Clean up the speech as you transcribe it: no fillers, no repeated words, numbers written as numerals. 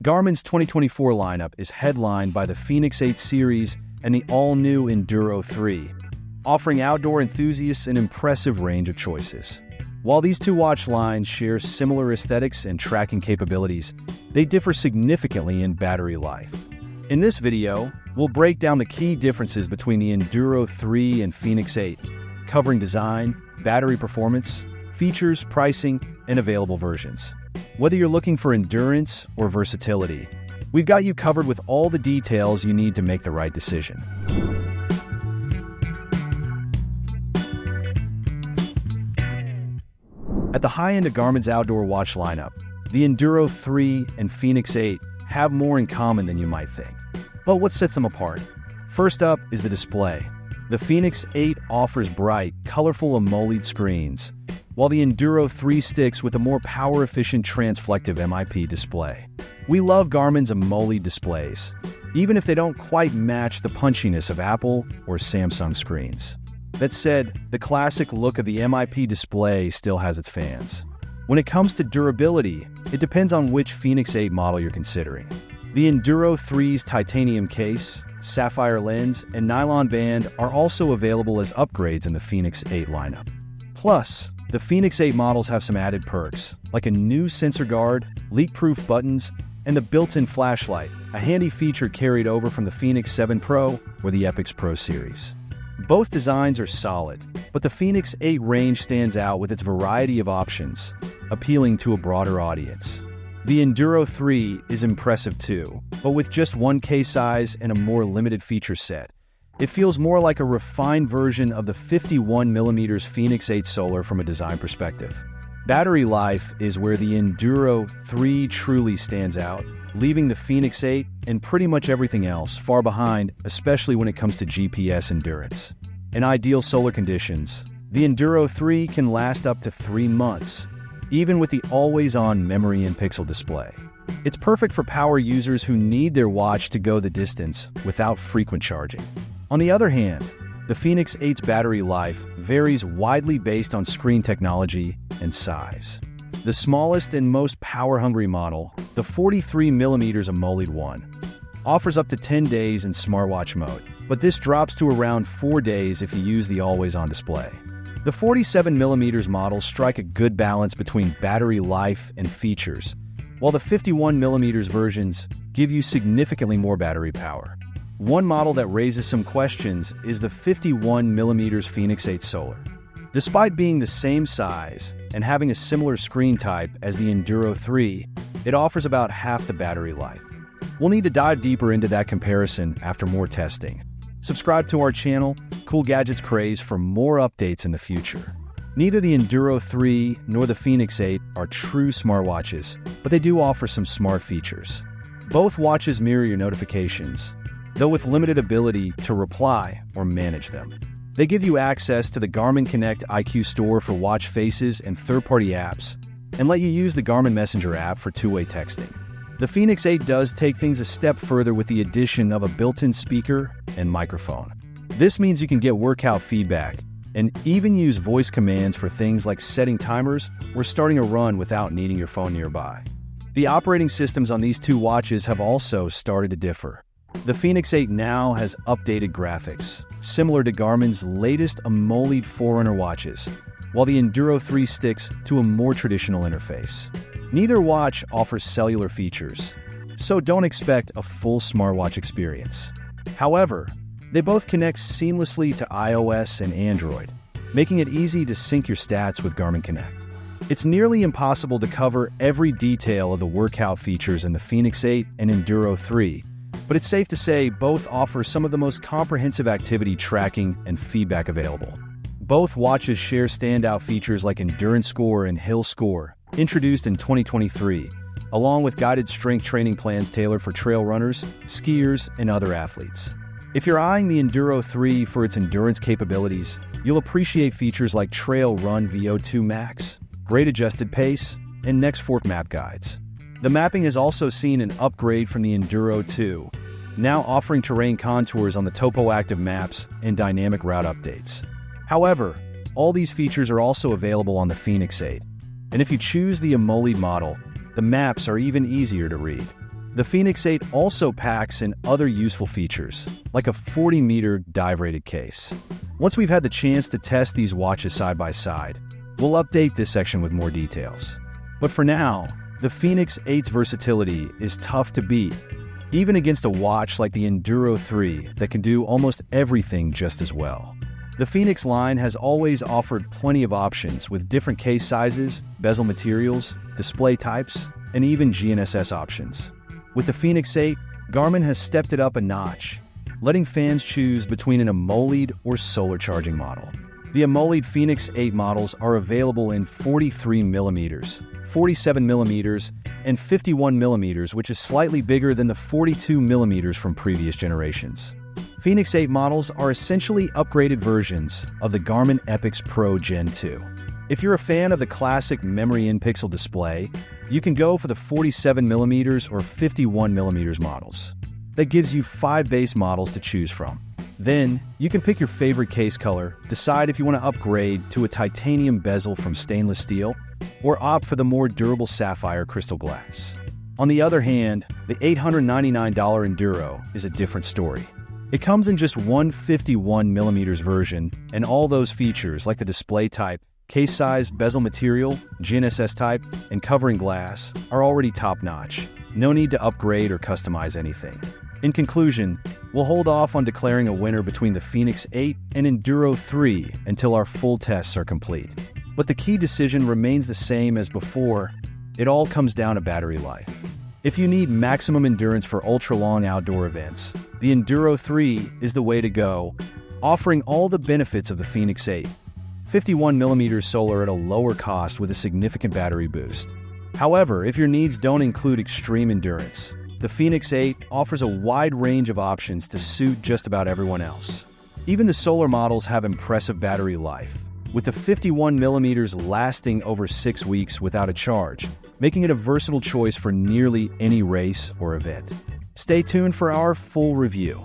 Garmin's 2024 lineup is headlined by the Fenix 8 series and the all-new Enduro 3, offering outdoor enthusiasts an impressive range of choices. While these two watch lines share similar aesthetics and tracking capabilities, they differ significantly in battery life. In this video, we'll break down the key differences between the Enduro 3 and Fenix 8, covering design, battery performance, features, pricing, and available versions. Whether you're looking for endurance or versatility, we've got you covered with all the details you need to make the right decision. At the high end of Garmin's outdoor watch lineup, the Enduro 3 and Fenix 8 have more in common than you might think. But what sets them apart? First up is the display. The Fenix 8 offers bright, colorful AMOLED screens, while the Enduro 3 sticks with a more power-efficient transflective MIP display. We love Garmin's AMOLED displays, even if they don't quite match the punchiness of Apple or Samsung screens. That said, the classic look of the MIP display still has its fans. When it comes to durability, it depends on which Fenix 8 model you're considering. The Enduro 3's titanium case, sapphire lens, and nylon band are also available as upgrades in the Fenix 8 lineup. Plus, the Fenix 8 models have some added perks, like a new sensor guard, leak-proof buttons, and the built-in flashlight, a handy feature carried over from the Fenix 7 Pro or the Epix Pro series. Both designs are solid, but the Fenix 8 range stands out with its variety of options, appealing to a broader audience. The Enduro 3 is impressive too, but with just one case size and a more limited feature set. It feels more like a refined version of the 51mm Fenix 8 Solar from a design perspective. Battery life is where the Enduro 3 truly stands out, leaving the Fenix 8 and pretty much everything else far behind, especially when it comes to GPS endurance. In ideal solar conditions, the Enduro 3 can last up to 3 months, even with the always-on memory and pixel display. It's perfect for power users who need their watch to go the distance without frequent charging. On the other hand, the Fenix 8's battery life varies widely based on screen technology and size. The smallest and most power-hungry model, the 43mm AMOLED one, offers up to 10 days in smartwatch mode, but this drops to around 4 days if you use the always-on display. The 47mm models strike a good balance between battery life and features, while the 51mm versions give you significantly more battery power. One model that raises some questions is the 51mm Fenix 8 Solar. Despite being the same size and having a similar screen type as the Enduro 3, it offers about half the battery life. We'll need to dive deeper into that comparison after more testing. Subscribe to our channel, Cool Gadgets Craze, for more updates in the future. Neither the Enduro 3 nor the Fenix 8 are true smartwatches, but they do offer some smart features. Both watches mirror your notifications, though with limited ability to reply or manage them. They give you access to the Garmin Connect IQ store for watch faces and third-party apps, and let you use the Garmin Messenger app for two-way texting. The Fenix 8 does take things a step further with the addition of a built-in speaker and microphone. This means you can get workout feedback and even use voice commands for things like setting timers or starting a run without needing your phone nearby. The operating systems on these two watches have also started to differ. The Fenix 8 now has updated graphics, similar to Garmin's latest AMOLED Forerunner watches, while the Enduro 3 sticks to a more traditional interface. Neither watch offers cellular features, so don't expect a full smartwatch experience. However, they both connect seamlessly to iOS and Android, making it easy to sync your stats with Garmin Connect. It's nearly impossible to cover every detail of the workout features in the Fenix 8 and Enduro 3, but it's safe to say both offer some of the most comprehensive activity tracking and feedback available. Both watches share standout features like Endurance Score and Hill Score, introduced in 2023, along with guided strength training plans tailored for trail runners, skiers, and other athletes. If you're eyeing the Enduro 3 for its endurance capabilities, you'll appreciate features like Trail Run VO2 Max, grade adjusted pace, and next fork map guides. The mapping has also seen an upgrade from the Enduro 2, now offering terrain contours on the TopoActive maps and dynamic route updates. However, all these features are also available on the Fenix 8, and if you choose the AMOLED model, the maps are even easier to read. The Fenix 8 also packs in other useful features, like a 40-meter dive-rated case. Once we've had the chance to test these watches side by side, we'll update this section with more details. But for now, the Fenix 8's versatility is tough to beat, even against a watch like the Enduro 3 that can do almost everything just as well. The Fenix line has always offered plenty of options with different case sizes, bezel materials, display types, and even GNSS options. With the Fenix 8, Garmin has stepped it up a notch, letting fans choose between an AMOLED or solar charging model. The AMOLED Fenix 8 models are available in 43mm, 47mm, and 51mm, which is slightly bigger than the 42mm from previous generations. Fenix 8 models are essentially upgraded versions of the Garmin Epix Pro Gen 2. If you're a fan of the classic memory in-pixel display, you can go for the 47mm or 51mm models. That gives you 5 base models to choose from. Then, you can pick your favorite case color, decide if you want to upgrade to a titanium bezel from stainless steel, or opt for the more durable sapphire crystal glass. On the other hand, the $899 Enduro is a different story. It comes in just one 51mm version, and all those features like the display type, case size, bezel material, GNSS type, and covering glass are already top-notch. No need to upgrade or customize anything. In conclusion, we'll hold off on declaring a winner between the Fenix 8 and Enduro 3 until our full tests are complete. But the key decision remains the same as before. It all comes down to battery life. If you need maximum endurance for ultra-long outdoor events, the Enduro 3 is the way to go, offering all the benefits of the Fenix 8. 51mm solar at a lower cost with a significant battery boost. However, if your needs don't include extreme endurance, the Fenix 8 offers a wide range of options to suit just about everyone else. Even the solar models have impressive battery life, with the 51mm lasting over 6 weeks without a charge, making it a versatile choice for nearly any race or event. Stay tuned for our full review.